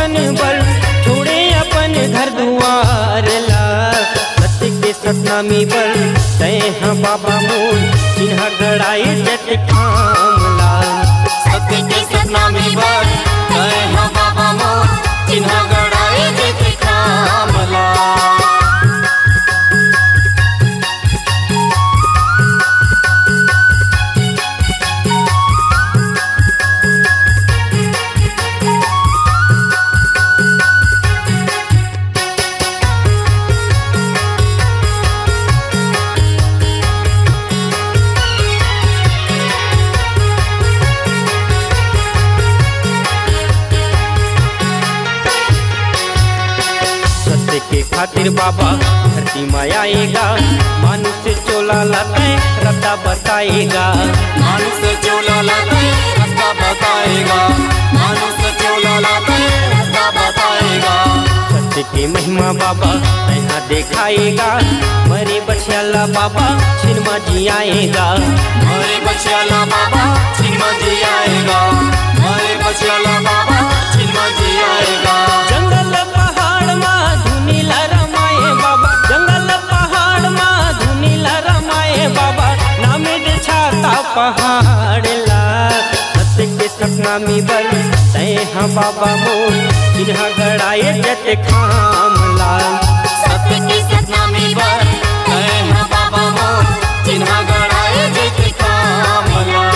खोजन बर छोड़े अपन घर दुआर ला। सत्य के सतनामी बर तय हाँ बाबा मोर चिन्हा गड़ाए जत खामला। सत्य के सतनामी बर तय हाँ बाबा मोर चिन्हा गड़ाए जत खामला। के खातिर बाबा धरती में आएगा, मानुष चोला लाते रत्ता बताएगा। मानुष चोला लाते रत्ता बताएगा, मानुष चोला लाते रत्ता बताएगा। सत्य की महिमा बाबा यहाँ दिखाएगा, मरे बछियाला बाबा छिनमा जी आएगा। मरे बछियाला बाबा छिनमा जी आएगा, मरे बछियाला बाबा छिनमा जी आएगा। जंगल पहाड़ में धुनीला रमाए बाबा, जंगल पहाड़ में धुनीला रमाए बाबा, नामे दे छाता पहाड़ ला। सत्य के सतनामी बर तय हाँ बाबा मोर चिन्हा गड़ाए जत खामला। सत्य के सतनामी बर तय हाँ बाबा मोर चिन्हा गड़ाए जत खामला।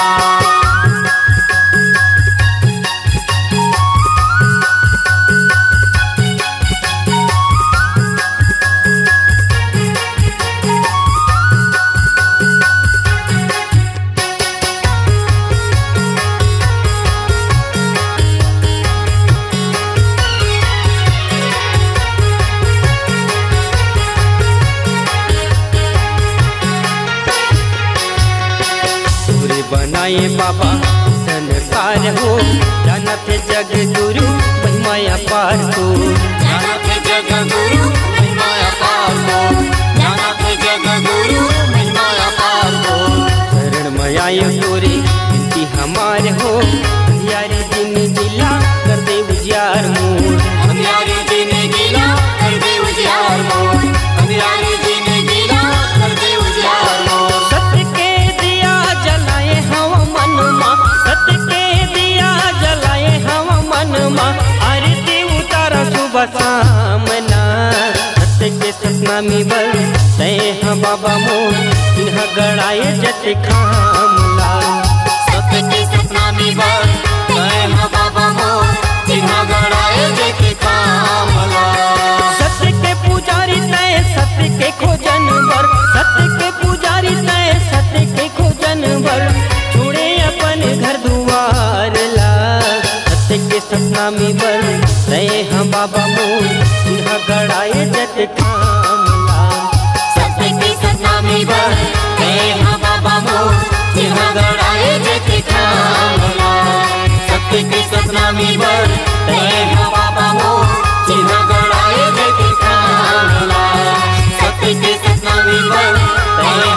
बनाए बाबा संसार हो, जानत जग गुरु महिमा अपार को। जानत जग गुरु महिमा अपार को, जानत जग गुरु महिमा अपार को। शरण में आए तोरे विनती हमार हो, अंधियारी दिन जिला कर दे उजियार मोर। अंधियारी दिन जिला कर दे उजियार मोर, अंधियारी दिन जिला कर दे उजियार मोर। सत्य के दिया जलाए हम मन मा, सत्य के दिया जलाए हम मन मा, आरती उतारा सुबह सामना। सत्य के सतनामी बर तय हाँ बाबा मोर चिन्हा गड़ाए जत खामला। सत्य के सतनामी बर तय हाँ बाबा मोर चिन्हा गड़ाए जत खामला। सत्य के पुजारी तय सत्य के खोजन बर, सत्य के पुजारी तय सत्य के खोजन बर छोड़े अपन घर दुआर ला। सत्य के सतनामी बर तय हाँ बाबा मोर चिन्हा गड़ाए जत खामला। सत्य के सतनामी बर तय हाँ बाबा मोर चिन्हा गड़ाए जत खामला। सत्य के सतनामी बर तय हाँ बाबा मोर चिन्हा गड़ाए जत खामला। सत्य के सतनामी बर तय